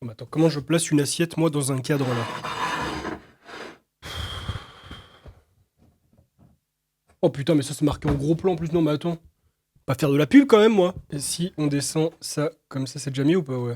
Mais attends, comment je place une assiette, moi, dans un cadre, là? Oh putain, mais ça, c'est marqué en gros plan, en plus. Non, mais attends. Pas faire de la pub, quand même, moi. Et si on descend ça comme ça, c'est déjà mis ou pas? Ouais.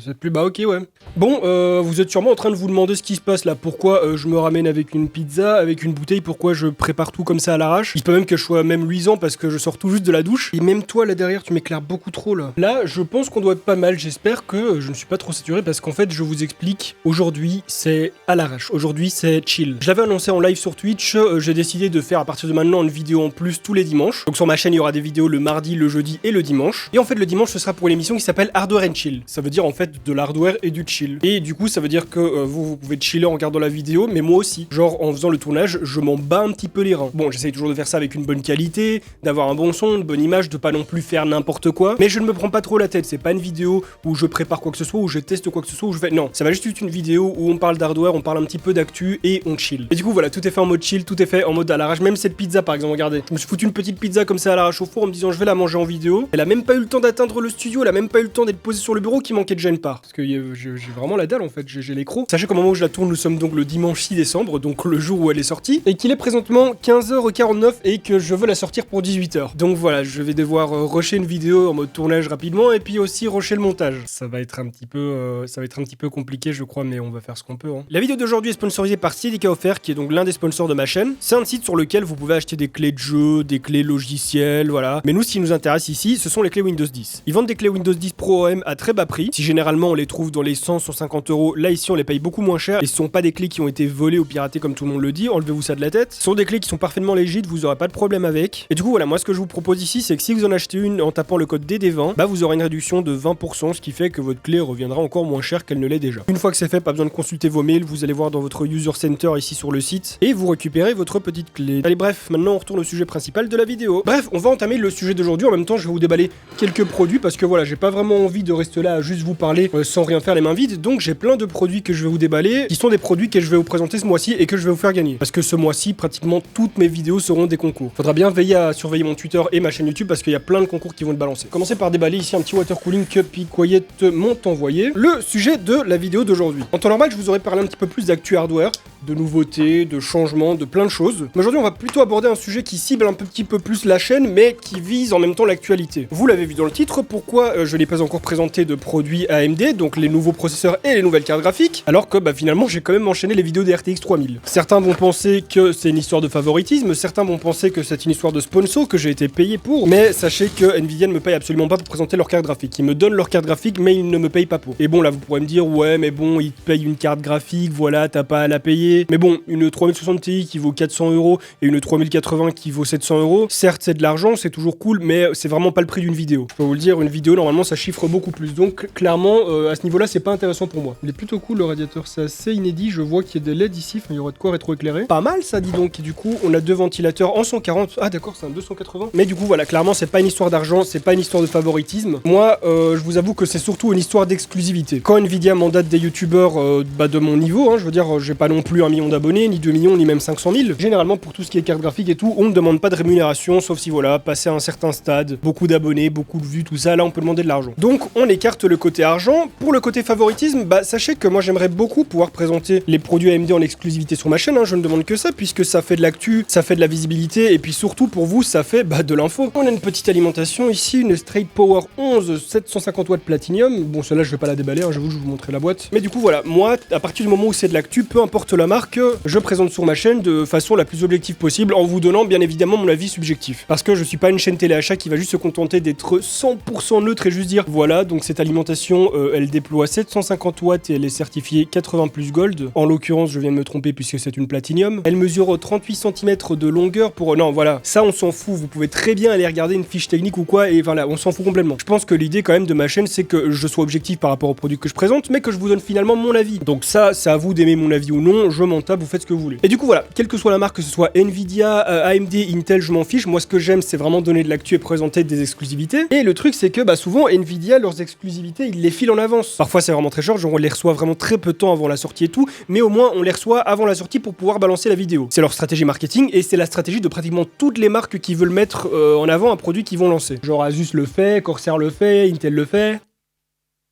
C'est plus bas, ok, ouais. Bon, vous êtes sûrement en train de vous demander ce qui se passe là. Pourquoi je me ramène avec une pizza, avec une bouteille? Pourquoi je prépare tout comme ça à l'arrache? Il peut même que je sois même luisant parce que je sors tout juste de la douche. Et même toi, là derrière, tu m'éclaires beaucoup trop, là. Là, je pense qu'on doit être pas mal. J'espère que je ne suis pas trop saturé parce qu'en fait, je vous explique. Aujourd'hui, c'est à l'arrache. Aujourd'hui, c'est chill. Je l'avais annoncé en live sur Twitch. J'ai décidé de faire à partir de maintenant une vidéo en plus tous les dimanches. Donc sur ma chaîne, il y aura des vidéos le mardi, le jeudi et le dimanche. Et en fait, le dimanche, ce sera pour une émission qui s'appelle Hardware and Chill. Ça veut dire en fait de l'hardware et du chill. Et du coup, ça veut dire que vous pouvez chiller en regardant la vidéo, mais moi aussi. Genre, en faisant le tournage, je m'en bats un petit peu les reins. Bon, j'essaye toujours de faire ça avec une bonne qualité, d'avoir un bon son, une bonne image, de pas non plus faire n'importe quoi. Mais je ne me prends pas trop la tête. C'est pas une vidéo où je prépare quoi que ce soit, où je teste quoi que ce soit, où je fais. Non, ça va juste être une vidéo où on parle d'hardware, on parle un petit peu d'actu et on chill. Et du coup, voilà, tout est fait en mode chill, tout est fait en mode à l'arrache. Même cette pizza, par exemple, regardez. Je me suis foutu une petite pizza comme ça à l'arrache au four en me disant je vais la manger en vidéo. Elle a même pas eu le temps d'atteindre le studio, elle a même pas eu le temps d'être posée sur le bureau qui manquait déjà une part. Parce que j'ai vraiment la dalle en fait, j'ai les crocs. Sachez qu'au moment où je la tourne, nous sommes donc le dimanche 6 décembre, donc le jour où elle est sortie, et qu'il est présentement 15h49 et que je veux la sortir pour 18h. Donc voilà, je vais devoir rusher une vidéo en mode tournage rapidement et puis aussi rusher le montage. Ça va être un petit peu compliqué je crois, mais on va faire ce qu'on peut. Hein. La vidéo d'aujourd'hui est sponsorisée par Siedica Offert, qui est donc l'un des sponsors de ma chaîne. C'est un site sur lequel vous pouvez acheter des clés de jeu, des clés logicielles, voilà. Mais nous, ce qui nous intéresse ici, ce sont les clés Windows 10. Ils vendent des clés Windows 10 Pro OM à très bas prix. Si généralement on les trouve dans les 100-150 euros, là ici on les paye beaucoup moins cher. Et ce sont pas des clés qui ont été volées ou piratées comme tout le monde le dit, enlevez-vous ça de la tête. Ce sont des clés qui sont parfaitement légites, vous aurez pas de problème avec. Et du coup voilà, moi ce que je vous propose ici, c'est que si vous en achetez une en tapant le code DD20, bah vous aurez une réduction de 20%, ce qui fait que votre clé reviendra encore moins cher qu'elle ne l'est déjà. Une fois que c'est fait, pas besoin de consulter vos mails, vous allez voir dans votre user center ici sur le site, et vous récupérez votre petite clé. Allez bref, maintenant on retourne au sujet principal de la vidéo. Bref, on va entamer le sujet d'aujourd'hui, en même temps je vais vous déballer quelques produits parce que voilà, j'ai pas vraiment envie de rester là à juste vous parler sans rien faire les mains vides, donc j'ai plein de produits que je vais vous déballer, qui sont des produits que je vais vous présenter ce mois-ci et que je vais vous faire gagner. Parce que ce mois-ci, pratiquement toutes mes vidéos seront des concours. Faudra bien veiller à surveiller mon Twitter et ma chaîne YouTube parce qu'il y a plein de concours qui vont être balancés. Commencez par déballer ici un petit water cooling que Quiet m'ont envoyé. Le sujet de la vidéo d'aujourd'hui. En temps normal, je vous aurais parlé un petit peu plus d'actu hardware, de nouveautés, de changements, de plein de choses. Mais aujourd'hui, on va plutôt aborder un sujet qui cible un petit peu plus la chaîne, mais qui vise en même temps l'actualité. Vous l'avez vu dans le titre, pourquoi je n'ai pas encore présenté de produits AMD, donc les nouveaux processeurs et les nouvelles cartes graphiques, alors que finalement j'ai quand même enchaîné les vidéos des RTX 3000. Certains vont penser que c'est une histoire de favoritisme, certains vont penser que c'est une histoire de sponsor, que j'ai été payé pour, mais sachez que Nvidia ne me paye absolument pas pour présenter leur carte graphique. Ils me donnent leur carte graphique, mais ils ne me payent pas pour. Et bon, là vous pourrez me dire, ouais, mais bon, ils te payent une carte graphique, voilà, t'as pas à la payer. Mais bon, une 3060 Ti qui vaut 400 € et une 3080 qui vaut 700 €, certes c'est de l'argent, c'est toujours cool, mais c'est vraiment pas le prix d'une vidéo. Je peux vous le dire, une vidéo normalement ça chiffre beaucoup plus, donc clairement à ce niveau-là c'est pas intéressant pour moi. Il est plutôt cool le radiateur, c'est assez inédit, je vois qu'il y a des LED ici, enfin, il y aurait de quoi rétroéclairer. Pas mal ça dis donc, et du coup on a deux ventilateurs en 140, ah d'accord c'est un 280, mais du coup voilà, clairement c'est pas une histoire d'argent, c'est pas une histoire de favoritisme. Moi je vous avoue que c'est surtout une histoire d'exclusivité. Quand Nvidia mandate des youtubeurs de mon niveau, hein, je veux dire j'ai pas non plus 1 million d'abonnés, ni 2 millions, ni même 500 000. Généralement pour tout ce qui est carte graphique et tout, on ne demande pas de rémunération, sauf si voilà, passer à un certain stade, beaucoup d'abonnés, beaucoup de vues, tout ça, là on peut demander de l'argent. Donc on écarte le côté argent. Pour le côté favoritisme, sachez que moi j'aimerais beaucoup pouvoir présenter les produits AMD en exclusivité sur ma chaîne, hein, je ne demande que ça, puisque ça fait de l'actu, ça fait de la visibilité, et puis surtout pour vous, ça fait de l'info. On a une petite alimentation ici, une Straight Power 11 750 watts Platinum. Bon, celle-là je vais pas la déballer, hein, j'avoue, je vais vous montrer la boîte. Mais du coup voilà, moi, à partir du moment où c'est de l'actu, peu importe la marque, je présente sur ma chaîne de façon la plus objective possible, en vous donnant bien évidemment mon avis subjectif. Parce que je suis pas une chaîne téléachat qui va juste se contenter d'être 100% neutre et juste dire voilà, donc cette alimentation elle déploie 750 watts et elle est certifiée 80 plus gold. En l'occurrence, je viens de me tromper puisque c'est une platinum. Elle mesure 38 cm de longueur pour... Non, voilà, ça on s'en fout. Vous pouvez très bien aller regarder une fiche technique ou quoi et voilà, on s'en fout complètement. Je pense que l'idée quand même de ma chaîne, c'est que je sois objectif par rapport aux produits que je présente, mais que je vous donne finalement mon avis. Donc ça, c'est à vous d'aimer mon avis ou non, je m'en tape, vous faites ce que vous voulez. Et du coup voilà, quelle que soit la marque, que ce soit Nvidia, AMD, Intel, je m'en fiche. Moi ce que j'aime, c'est vraiment donner de l'actu et présenter des exclusivités. Et le truc c'est que souvent Nvidia, leurs exclusivités, ils les filent en avance. Parfois c'est vraiment très short, genre on les reçoit vraiment très peu de temps avant la sortie et tout, mais au moins on les reçoit avant la sortie pour pouvoir balancer la vidéo. C'est leur stratégie marketing et c'est la stratégie de pratiquement toutes les marques qui veulent mettre en avant un produit qu'ils vont lancer. Genre Asus le fait, Corsair le fait, Intel le fait.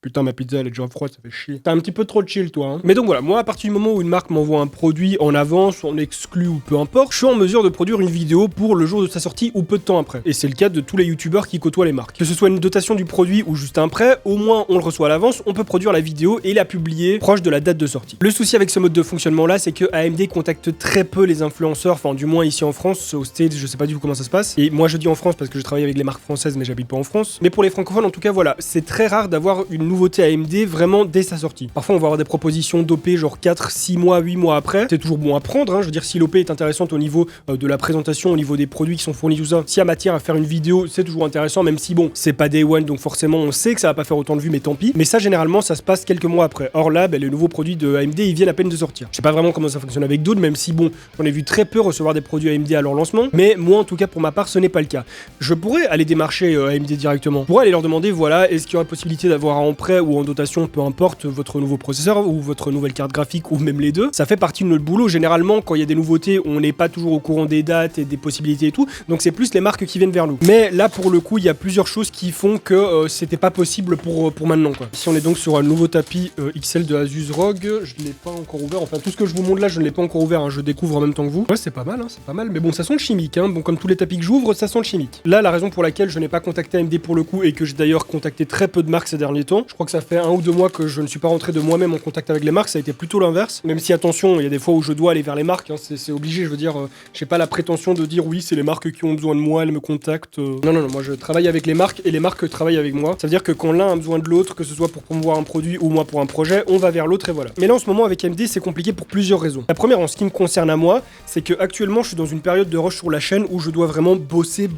Putain, ma pizza elle est déjà froide, ça fait chier. T'as un petit peu trop de chill toi, hein. Mais donc voilà, moi à partir du moment où une marque m'envoie un produit en avance, en exclu ou peu importe, je suis en mesure de produire une vidéo pour le jour de sa sortie ou peu de temps après. Et c'est le cas de tous les youtubeurs qui côtoient les marques. Que ce soit une dotation du produit ou juste un prêt, au moins on le reçoit à l'avance, on peut produire la vidéo et la publier proche de la date de sortie. Le souci avec ce mode de fonctionnement là, c'est que AMD contacte très peu les influenceurs, enfin du moins ici en France, aux States, je sais pas du tout comment ça se passe. Et moi je dis en France parce que je travaille avec les marques françaises mais j'habite pas en France. Mais pour les francophones en tout cas voilà, c'est très rare d'avoir une nouveauté AMD vraiment dès sa sortie. Parfois on va avoir des propositions d'OP genre 4, 6 mois, 8 mois après. C'est toujours bon à prendre, hein. Je veux dire si l'OP est intéressante au niveau de la présentation, au niveau des produits qui sont fournis, tout ça. S'il y a matière à faire une vidéo, c'est toujours intéressant, même si bon, c'est pas Day One, donc forcément on sait que ça va pas faire autant de vues, mais tant pis. Mais ça généralement ça se passe quelques mois après. Or là, les nouveaux produits de AMD ils viennent à peine de sortir. Je sais pas vraiment comment ça fonctionne avec d'autres, même si bon, j'en ai vu très peu recevoir des produits AMD à leur lancement, mais moi en tout cas pour ma part ce n'est pas le cas. Je pourrais aller démarcher AMD directement. Je pourrais aller leur demander voilà, est-ce qu'il y aurait possibilité d'avoir en prêt ou en dotation, peu importe, votre nouveau processeur ou votre nouvelle carte graphique ou même les deux. Ça fait partie de notre boulot. Généralement, quand il y a des nouveautés, on n'est pas toujours au courant des dates et des possibilités et tout. Donc c'est plus les marques qui viennent vers nous. Mais là, pour le coup, il y a plusieurs choses qui font que c'était pas possible pour maintenant, quoi. Ici, on est donc sur un nouveau tapis XL de Asus ROG. Je ne l'ai pas encore ouvert. Enfin, tout ce que je vous montre là, je ne l'ai pas encore ouvert. Hein. Je découvre en même temps que vous. Ouais, c'est pas mal, hein, c'est pas mal. Mais bon, ça sent le chimique. Hein. Bon, comme tous les tapis que j'ouvre, ça sent le chimique. Là, la raison pour laquelle je n'ai pas contacté AMD pour le coup et que j'ai d'ailleurs contacté très peu de marques ces derniers temps, je crois que ça fait 1 ou 2 mois que je ne suis pas rentré de moi-même en contact avec les marques. Ça a été plutôt l'inverse. Même si attention, il y a des fois où je dois aller vers les marques. Hein, c'est obligé. Je veux dire, j'ai pas la prétention de dire oui, c'est les marques qui ont besoin de moi, elles me contactent. Non, moi je travaille avec les marques et les marques travaillent avec moi. Ça veut dire que quand l'un a besoin de l'autre, que ce soit pour promouvoir un produit ou moi pour un projet, on va vers l'autre et voilà. Mais là en ce moment avec AMD c'est compliqué pour plusieurs raisons. La première en ce qui me concerne à moi, c'est que actuellement je suis dans une période de rush sur la chaîne où je dois vraiment bosser,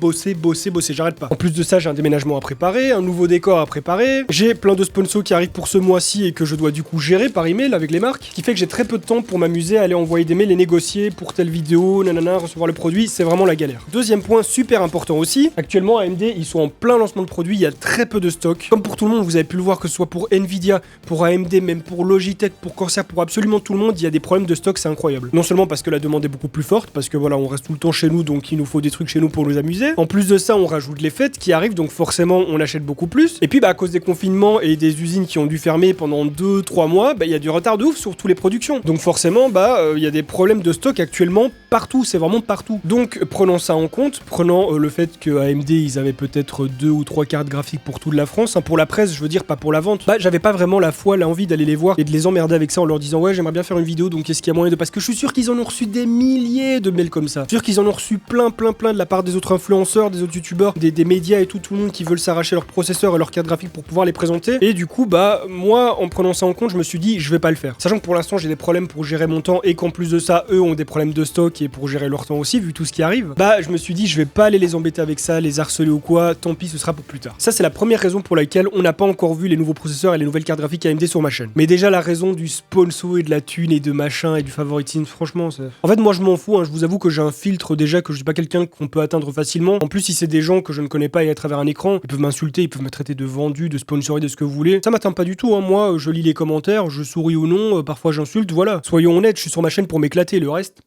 j'arrête pas. En plus de ça, j'ai un déménagement à préparer, un nouveau décor à préparer, j'ai plein de sponsors qui arrivent pour ce mois-ci et que je dois du coup gérer par email avec les marques, ce qui fait que j'ai très peu de temps pour m'amuser à aller envoyer des mails et négocier pour telle vidéo, nanana, recevoir le produit, c'est vraiment la galère. Deuxième point super important aussi, actuellement AMD ils sont en plein lancement de produits, il y a très peu de stock. Comme pour tout le monde, vous avez pu le voir que ce soit pour Nvidia, pour AMD, même pour Logitech, pour Corsair, pour absolument tout le monde, il y a des problèmes de stock, c'est incroyable. Non seulement parce que la demande est beaucoup plus forte, parce que voilà, on reste tout le temps chez nous, donc il nous faut des trucs chez nous pour nous amuser. En plus de ça, on rajoute les fêtes qui arrivent, donc forcément on achète beaucoup plus. Et puis à cause des confinements et des usines qui ont dû fermer pendant 2-3 mois, il y a du retard de ouf sur toutes les productions. Donc forcément, il y a des problèmes de stock actuellement partout, c'est vraiment partout. Donc prenons ça en compte, prenons le fait que AMD ils avaient peut-être 2 ou 3 cartes graphiques pour toute la France, hein, pour la presse, je veux dire, pas pour la vente. J'avais pas vraiment la foi, l'envie d'aller les voir et de les emmerder avec ça en leur disant ouais, j'aimerais bien faire une vidéo, donc est-ce qu'il y a moyen de... Parce que je suis sûr qu'ils en ont reçu des milliers de mails comme ça. Je suis sûr qu'ils en ont reçu plein de la part des autres influenceurs, des autres youtubeurs, des médias et tout le monde qui veulent s'arracher leur processeur et leur carte graphique pour pouvoir les présenter. Et du coup, moi, en prenant ça en compte, je me suis dit, je vais pas le faire. Sachant que pour l'instant, j'ai des problèmes pour gérer mon temps et qu'en plus de ça, eux ont des problèmes de stock et pour gérer leur temps aussi, vu tout ce qui arrive. Je me suis dit, je vais pas aller les embêter avec ça, les harceler ou quoi, tant pis, ce sera pour plus tard. Ça, c'est la première raison pour laquelle on n'a pas encore vu les nouveaux processeurs et les nouvelles cartes graphiques AMD sur ma chaîne. Mais déjà, la raison du sponsor et de la thune et de machin et du favoritisme, franchement, c'est... En fait, moi, je m'en fous, hein, je vous avoue que j'ai un filtre déjà, que je suis pas quelqu'un qu'on peut atteindre facilement. En plus, si c'est des gens que je ne connais pas et à travers un écran, ils peuvent m'insulter, ils peuvent me traiter de vendu, de sponsoré, de ce que vous voulez. Ça m'atteint pas du tout, hein. Moi, je lis les commentaires, je souris ou non, parfois j'insulte, voilà. Soyons honnêtes, je suis sur ma chaîne pour m'éclater, le reste...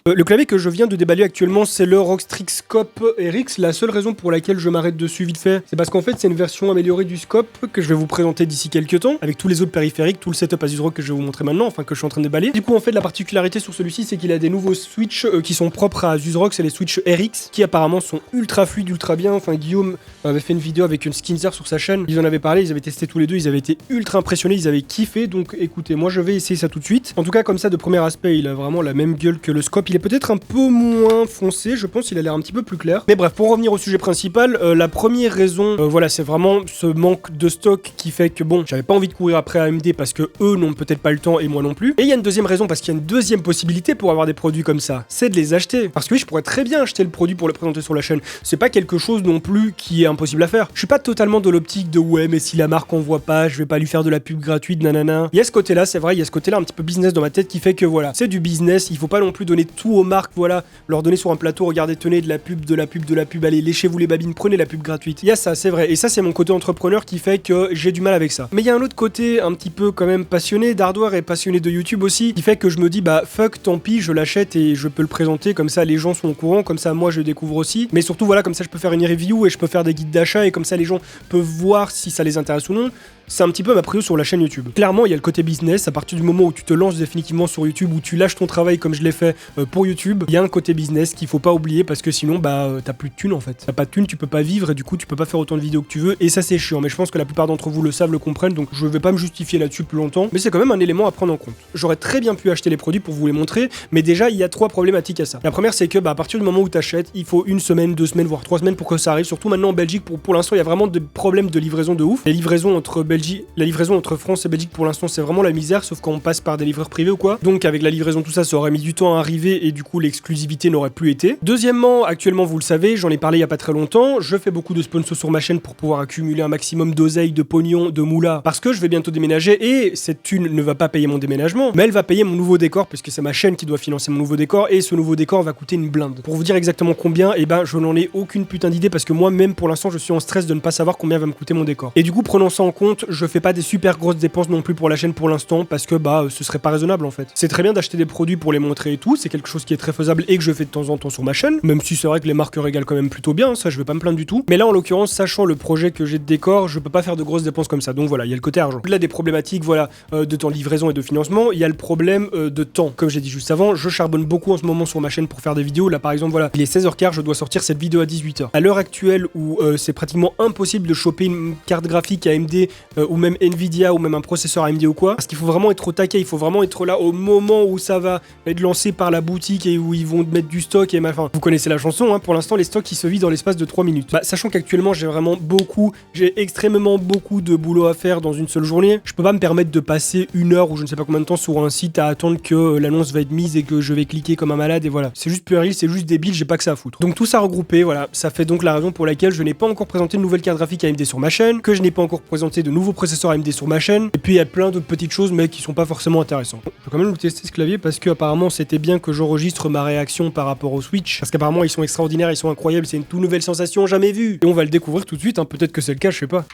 Le clavier que je viens de déballer actuellement, c'est le Rockstrix Scope RX. La seule raison pour laquelle je m'arrête dessus vite fait, c'est parce qu'en fait, c'est une version améliorée du Scope que je vais vous présenter d'ici quelques temps, avec tous les autres périphériques, tout le setup Asus ROG que je vais vous montrer maintenant, enfin que je suis en train de déballer. Du coup, en fait, la particularité sur celui-ci, c'est qu'il a des nouveaux switches qui sont propres à Asus ROG, c'est les switches RX, qui apparemment sont ultra fluides, ultra bien. Enfin, Guillaume avait fait une vidéo avec une Skinzer sur sa chaîne, ils en avaient parlé, ils avaient testé tous les deux, ils avaient été ultra impressionnés, ils avaient kiffé, donc écoutez, moi je vais essayer ça tout de suite. En tout cas, comme ça, de premier aspect, il a vraiment la même gueule que le Scope, il est peut-être un peu moins foncé, je pense, il a l'air un petit peu plus clair. Mais bref, pour revenir au sujet principal, la première raison, voilà, c'est vraiment ce manque de stock qui fait que bon, j'avais pas envie de courir après AMD parce que eux n'ont peut-être pas le temps et moi non plus. Et il y a une deuxième raison parce qu'il y a une deuxième possibilité pour avoir des produits comme ça, c'est de les acheter. Parce que oui, je pourrais très bien acheter le produit pour le présenter sur la chaîne. C'est pas quelque chose non plus qui est impossible à faire. Je suis pas totalement de l'optique de ouais, mais si la marque en voit pas, je vais pas lui faire de la pub gratuite, nanana. Il y a ce côté-là, c'est vrai, il y a ce côté-là un petit peu business dans ma tête qui fait que voilà, c'est du business, il faut pas non plus donner tout aux marques, voilà, leur donner sur un plateau, regardez, tenez de la pub, de la pub, de la pub, allez, léchez-vous les babines, prenez la pub gratuite. Il y a ça, c'est vrai. Et ça, c'est mon côté entrepreneur qui fait que j'ai du mal avec ça. Mais il y a un autre côté un petit peu quand même passionné d'hardware et passionné de YouTube aussi, qui fait que je me dis, bah fuck, tant pis, je l'achète et je peux le présenter, comme ça les gens sont au courant, comme ça moi je découvre aussi. Mais surtout, voilà, comme ça je peux faire une review et je peux faire des guides d'achat et comme ça les gens peuvent voir si ça les intéresse ou non. C'est un petit peu ma prio sur la chaîne YouTube. Clairement, il y a le côté business. À partir du moment où tu te lances définitivement sur YouTube, où tu lâches ton travail comme je l'ai fait pour YouTube, il y a un côté business qu'il faut pas oublier parce que sinon, bah, t'as plus de thunes en fait. T'as pas de thunes, tu peux pas vivre et du coup, tu peux pas faire autant de vidéos que tu veux. Et ça, c'est chiant. Mais je pense que la plupart d'entre vous le savent, le comprennent. Donc, je vais pas me justifier là-dessus plus longtemps. Mais c'est quand même un élément à prendre en compte. J'aurais très bien pu acheter les produits pour vous les montrer. Mais déjà, il y a 3 problématiques à ça. La première, c'est que bah, à partir du moment où t'achètes, il faut 1 semaine, 2 semaines, voire 3 semaines pour que ça arrive. Surtout maintenant en Belgique, pour l'instant, il y a vraiment des problèmes de livraison de ouf. Les livraisons entre France et Belgique pour l'instant c'est vraiment la misère, sauf quand on passe par des livreurs privés ou quoi. Donc avec la livraison tout ça aurait mis du temps à arriver et du coup l'exclusivité n'aurait plus été. Deuxièmement, actuellement vous le savez, j'en ai parlé il y a pas très longtemps, je fais beaucoup de sponsors sur ma chaîne pour pouvoir accumuler un maximum d'oseille, de pognon, de moula, parce que je vais bientôt déménager et cette thune ne va pas payer mon déménagement, mais elle va payer mon nouveau décor puisque c'est ma chaîne qui doit financer mon nouveau décor et ce nouveau décor va coûter une blinde. Pour vous dire exactement combien, et ben je n'en ai aucune putain d'idée parce que moi même pour l'instant je suis en stress de ne pas savoir combien va me coûter mon décor. Et du coup prenons ça en compte, je fais pas des super grosses dépenses non plus pour la chaîne pour l'instant parce que bah ce serait pas raisonnable en fait. C'est très bien d'acheter des produits pour les montrer et tout, c'est quelque chose qui est très faisable et que je fais de temps en temps sur ma chaîne, même si c'est vrai que les marques régalent quand même plutôt bien, ça je vais pas me plaindre du tout. Mais là en l'occurrence, sachant le projet que j'ai de décor, je peux pas faire de grosses dépenses comme ça. Donc voilà, il y a le côté argent. Au-delà des problématiques voilà de temps de livraison et de financement, il y a le problème de temps. Comme j'ai dit juste avant, je charbonne beaucoup en ce moment sur ma chaîne pour faire des vidéos. Là par exemple voilà, il est 16h15, je dois sortir cette vidéo à 18h. À l'heure actuelle où c'est pratiquement impossible de choper une carte graphique AMD ou même Nvidia ou même un processeur AMD ou quoi, parce qu'il faut vraiment être au taquet, il faut vraiment être là au moment où ça va être lancé par la boutique et où ils vont mettre du stock et enfin, vous connaissez la chanson, hein, pour l'instant les stocks ils se vident dans l'espace de 3 minutes. Bah, sachant qu'actuellement j'ai extrêmement beaucoup de boulot à faire dans une seule journée, je peux pas me permettre de passer 1 heure ou je ne sais pas combien de temps sur un site à attendre que l'annonce va être mise et que je vais cliquer comme un malade et voilà. C'est juste puéril, c'est juste débile, j'ai pas que ça à foutre. Donc tout ça regroupé, voilà, ça fait donc la raison pour laquelle je n'ai pas encore présenté de nouvelle carte graphique AMD sur ma chaîne, que je n'ai pas encore présenté de nouveaux processeurs AMD sur ma chaîne, et puis il y a plein d'autres petites choses mais qui sont pas forcément intéressantes. Je vais quand même vous tester ce clavier parce que apparemment c'était bien que j'enregistre ma réaction par rapport au Switch, parce qu'apparemment ils sont extraordinaires, ils sont incroyables, c'est une toute nouvelle sensation jamais vue. Et on va le découvrir tout de suite, hein. Peut-être que c'est le cas, je sais pas.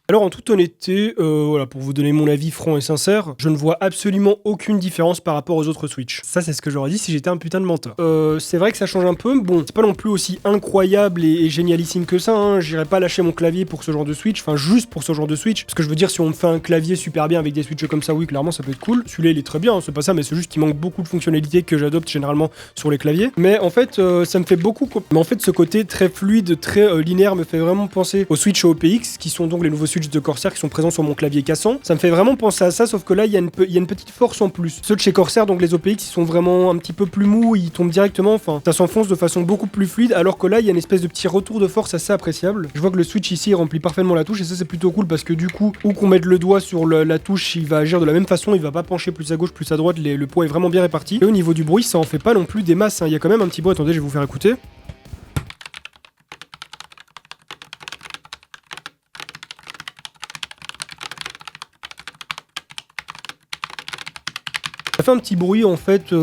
Alors en toute honnêteté, voilà, pour vous donner mon avis franc et sincère, je ne vois absolument aucune différence par rapport aux autres Switch. Ça c'est ce que j'aurais dit si j'étais un putain de menteur. C'est vrai que ça change un peu, bon, c'est pas non plus aussi incroyable et génialissime que ça, hein. J'irai pas lâcher mon clavier pour ce genre de Switch, enfin juste pour ce genre de Switch, parce que je veux dire si on me fait un clavier super bien avec des Switches comme ça, oui clairement ça peut être cool. Celui-là il est très bien, hein, c'est pas ça, mais c'est juste qu'il manque beaucoup de fonctionnalités que j'adopte généralement sur les claviers. Mais en fait ça me fait beaucoup, mais en fait ce côté très fluide, très linéaire me fait vraiment penser aux Switch et aux PX, qui sont donc les nouveaux Switch de Corsair qui sont présents sur mon clavier cassant. Ça me fait vraiment penser à ça, sauf que là, il y a une petite force en plus. Ceux de chez Corsair, donc les OPX, ils sont vraiment un petit peu plus mous, ils tombent directement, enfin, ça s'enfonce de façon beaucoup plus fluide, alors que là, il y a une espèce de petit retour de force assez appréciable. Je vois que le Switch ici, il remplit parfaitement la touche, et ça, c'est plutôt cool, parce que du coup, où qu'on mette le doigt sur la touche, il va agir de la même façon, il va pas pencher plus à gauche, plus à droite, le poids est vraiment bien réparti. Et au niveau du bruit, ça en fait pas non plus des masses, hein. Il y a quand même un petit bruit, attendez, je vais vous faire écouter. Ça fait un petit bruit en fait,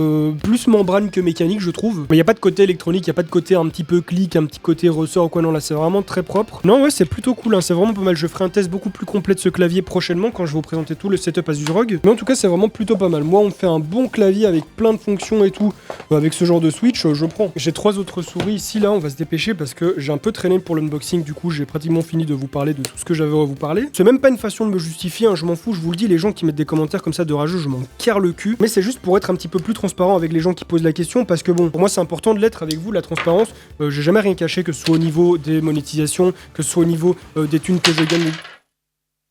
plus membrane que mécanique je trouve. Mais il n'y a pas de côté électronique, il n'y a pas de côté un petit peu clic, un petit côté ressort ou quoi, non là c'est vraiment très propre. Non ouais c'est plutôt cool, hein, c'est vraiment pas mal. Je ferai un test beaucoup plus complet de ce clavier prochainement quand je vais vous présenter tout le setup ASUSRoG. Mais en tout cas c'est vraiment plutôt pas mal. Moi on me fait un bon clavier avec plein de fonctions et tout, avec ce genre de Switch, je prends. J'ai 3 autres souris ici là, on va se dépêcher parce que j'ai un peu traîné pour l'unboxing, du coup j'ai pratiquement fini de vous parler de tout ce que j'avais à vous parler. C'est même pas une façon de me justifier, hein, je m'en fous, je vous le dis, les gens qui mettent des commentaires comme ça de rageux, je m'en carre le cul. Mais c'est juste pour être un petit peu plus transparent avec les gens qui posent la question, parce que bon, pour moi c'est important de l'être avec vous, la transparence. J'ai jamais rien caché, que ce soit au niveau des monétisations, que ce soit au niveau des thunes que je gagne.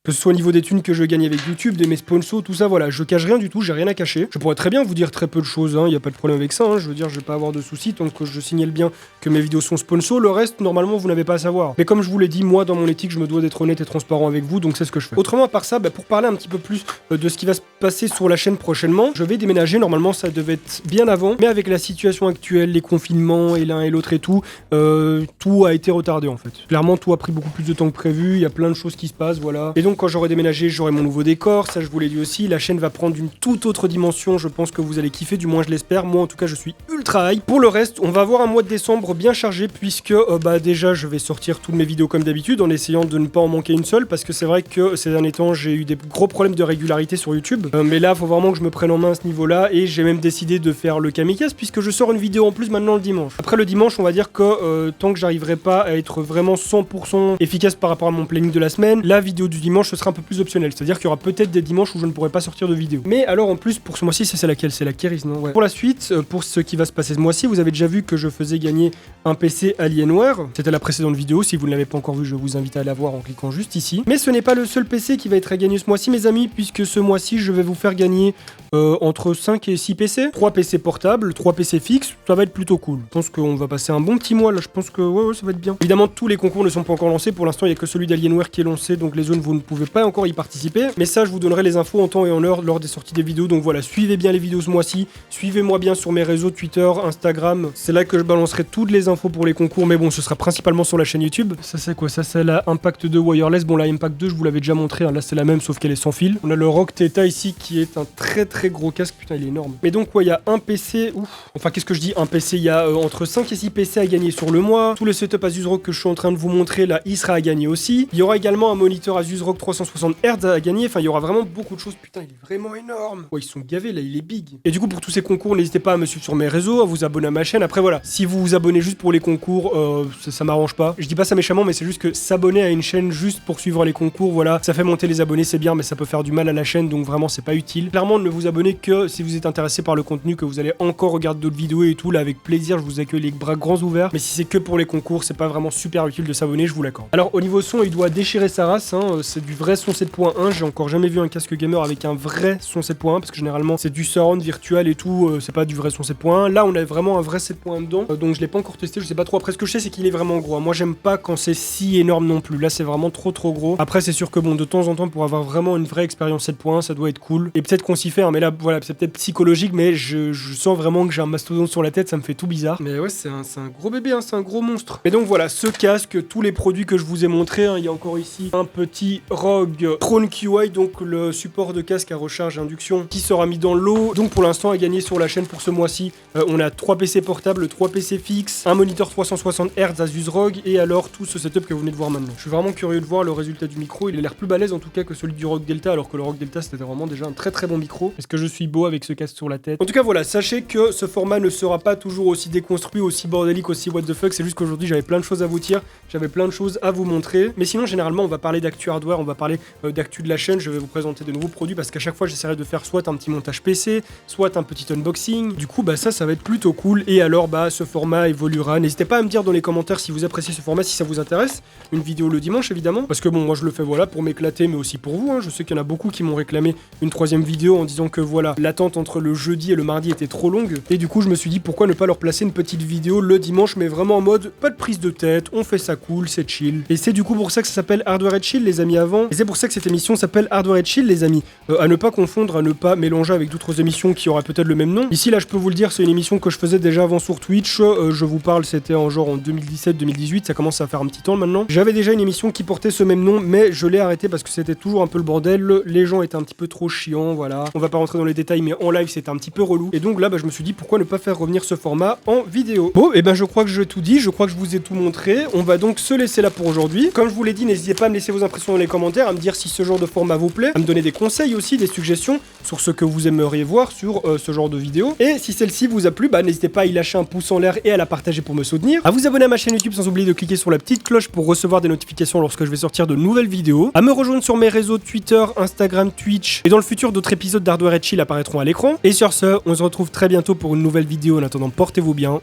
Que ce soit au niveau des thunes que je gagne avec YouTube, de mes sponsors, tout ça, voilà, je cache rien du tout, j'ai rien à cacher. Je pourrais très bien vous dire très peu de choses, hein, y a pas de problème avec ça, hein, je veux dire, je vais pas avoir de soucis tant que je signale bien que mes vidéos sont sponsors, le reste, normalement, vous n'avez pas à savoir. Mais comme je vous l'ai dit, moi, dans mon éthique, je me dois d'être honnête et transparent avec vous, donc c'est ce que je fais. Autrement, à part ça, pour parler un petit peu plus de ce qui va se passer sur la chaîne prochainement, je vais déménager, normalement, ça devait être bien avant, mais avec la situation actuelle, les confinements et l'un et l'autre et tout a été retardé, en fait. Clairement, tout a pris beaucoup plus de temps que prévu, il y a plein de choses qui se passent, voilà. Et donc quand j'aurai déménagé, j'aurai mon nouveau décor, ça je vous l'ai dit aussi, la chaîne va prendre une toute autre dimension, je pense que vous allez kiffer, du moins je l'espère, moi en tout cas je suis ultra hype. Pour le reste, on va avoir un mois de décembre bien chargé puisque déjà je vais sortir toutes mes vidéos comme d'habitude en essayant de ne pas en manquer une seule parce que c'est vrai que ces derniers temps j'ai eu des gros problèmes de régularité sur YouTube, mais là faut vraiment que je me prenne en main à ce niveau là et j'ai même décidé de faire le kamikaze puisque je sors une vidéo en plus maintenant le dimanche. Après le dimanche on va dire que tant que j'arriverai pas à être vraiment 100% efficace par rapport à mon planning de la semaine, la vidéo du dimanche ce sera un peu plus optionnel, c'est à dire qu'il y aura peut-être des dimanches où je ne pourrai pas sortir de vidéo. Mais alors en plus pour ce mois-ci c'est laquelle? C'est la Keris, non? Ouais. Pour la suite, pour ce qui va se passer ce mois-ci, vous avez déjà vu que je faisais gagner un PC Alienware, c'était la précédente vidéo, si vous ne l'avez pas encore vu je vous invite à la voir en cliquant juste ici. Mais ce n'est pas le seul PC qui va être à gagner ce mois-ci mes amis, puisque ce mois-ci je vais vous faire gagner entre 5 et 6 PC, 3 PC portables, 3 PC fixes, ça va être plutôt cool. Je pense qu'on va passer un bon petit mois là, je pense que ouais, ça va être bien. Évidemment tous les concours ne sont pas encore lancés, pour l'instant il n'y a que celui d'Alienware qui est lancé, donc les zones vous ne pouvez pas encore y participer, mais ça je vous donnerai les infos en temps et en heure lors des sorties des vidéos, donc voilà, suivez bien les vidéos ce mois-ci, suivez-moi bien sur mes réseaux Twitter, Instagram, c'est là que je balancerai toutes les infos pour les concours, mais bon ce sera principalement sur la chaîne YouTube. Ça c'est quoi? Ça c'est la Impact 2 Wireless, bon la Impact 2 je vous l'avais déjà montré, hein. Là c'est la même sauf qu'elle est sans fil. On a le Rock Theta ici qui est un très gros casque, putain il est énorme. Mais donc ouais il y a un PC, enfin qu'est-ce que je dis, un PC, il y a entre 5 et 6 PC à gagner sur le mois, tout le setup Asus ROG que je suis en train de vous montrer là il sera à gagner aussi, il y aura également un moniteur Asus ROG 360 Hz à gagner, enfin il y aura vraiment beaucoup de choses, putain il est vraiment énorme. Ouais ils sont gavés là, il est big. Et du coup pour tous ces concours n'hésitez pas à me suivre sur mes réseaux, à vous abonner à ma chaîne, après voilà, si vous vous abonnez juste pour les concours, ça m'arrange pas, je dis pas ça méchamment mais c'est juste que s'abonner à une chaîne juste pour suivre les concours, voilà, ça fait monter les abonnés c'est bien mais ça peut faire du mal à la chaîne donc vraiment c'est pas utile. Clairement ne vous abonnez que si vous êtes intéressé par le contenu, que vous allez encore regarder d'autres vidéos et tout, là avec plaisir je vous accueille les bras grands ouverts, mais si c'est que pour les concours c'est pas vraiment super utile de s'abonner, je vous l'accorde. Alors au niveau son il doit déchirer sa race, hein. C'est du vrai son 7.1, j'ai encore jamais vu un casque gamer avec un vrai son 7.1 parce que généralement c'est du surround virtuel et tout, c'est pas du vrai son 7.1, là on a vraiment un vrai 7.1 dedans, donc je l'ai pas encore testé, je sais pas trop. Après ce que je sais c'est qu'il est vraiment gros, moi j'aime pas quand c'est si énorme non plus, là c'est vraiment trop gros. Après c'est sûr que bon de temps en temps pour avoir vraiment une vraie expérience 7.1 ça doit être cool, et peut-être qu'on s'y fait, hein, mais là voilà c'est peut-être psychologique mais je sens vraiment que j'ai un mastodonte sur la tête, ça me fait tout bizarre. Mais ouais c'est un gros bébé, hein, c'est un gros monstre. Mais donc voilà, ce casque, tous les produits que je vous ai montrés, hein, il y a encore ici un petit ROG Throne QI, donc le support de casque à recharge induction qui sera mis dans l'eau. Donc pour l'instant à gagner sur la chaîne pour ce mois-ci, on a 3 PC portables, 3 PC fixes, un moniteur 360 Hz Asus ROG et alors tout ce setup que vous venez de voir maintenant. Je suis vraiment curieux de voir le résultat du micro, il a l'air plus balèze en tout cas que celui du ROG Delta, alors que le ROG Delta c'était vraiment déjà un très bon micro. Est-ce que je suis beau avec ce casque sur la tête? En tout cas voilà, sachez que ce format ne sera pas toujours aussi déconstruit, aussi bordélique, aussi what the fuck, c'est juste qu'aujourd'hui j'avais plein de choses à vous dire, j'avais plein de choses à vous montrer, mais sinon généralement on va parler d'actu hardware, on va parler d'actu de la chaîne, je vais vous présenter de nouveaux produits parce qu'à chaque fois j'essaierai de faire soit un petit montage PC, soit un petit unboxing, du coup bah ça va être plutôt cool, et alors bah ce format évoluera, n'hésitez pas à me dire dans les commentaires si vous appréciez ce format, si ça vous intéresse, une vidéo le dimanche évidemment, parce que bon moi je le fais voilà pour m'éclater mais aussi pour vous, hein. Je sais qu'il y en a beaucoup qui m'ont réclamé une 3ème vidéo en disant que voilà, l'attente entre le jeudi et le mardi était trop longue, et du coup je me suis dit pourquoi ne pas leur placer une petite vidéo le dimanche, mais vraiment en mode pas de prise de tête, on fait ça cool, c'est chill. Et c'est du coup pour ça que ça s'appelle Hardware et Chill les amis avant, et c'est pour ça que cette émission s'appelle Hardware et Chill les amis, à ne pas confondre, à ne pas mélanger avec d'autres émissions qui auraient peut-être le même nom. Ici là je peux vous le dire, c'est une émission que je faisais déjà avant sur Twitch, je vous parle c'était en 2017-2018, ça commence à faire un petit temps maintenant. J'avais déjà une émission qui portait ce même nom mais je l'ai arrêté parce que c'était toujours un peu le bordel, les gens étaient un petit peu trop chiants, voilà. On va pas rentrer dans les détails mais en live c'était un petit peu relou, et donc là bah, je me suis dit pourquoi ne pas faire revenir ce format en vidéo. Bon et ben je crois que j'ai tout dit, je crois que je vous ai tout montré, on va donc se laisser là pour aujourd'hui. Comme je vous l'ai dit, n'hésitez pas à me laisser vos impressions dans les commentaires, à me dire si ce genre de format vous plaît, à me donner des conseils aussi, des suggestions sur ce que vous aimeriez voir sur ce genre de vidéo. Et si celle-ci vous a plu, bah n'hésitez pas à y lâcher un pouce en l'air et à la partager pour me soutenir, à vous abonner à ma chaîne YouTube sans oublier de cliquer sur la petite cloche pour recevoir des notifications lorsque je vais sortir de nouvelles vidéos, à me rejoindre sur mes réseaux Twitter, Instagram, Twitch, et dans le futur d'autres épisodes d'Hardware et Chill apparaîtront à l'écran. Et sur ce, on se retrouve très bientôt pour une nouvelle vidéo. En attendant, portez-vous bien.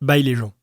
Bye les gens.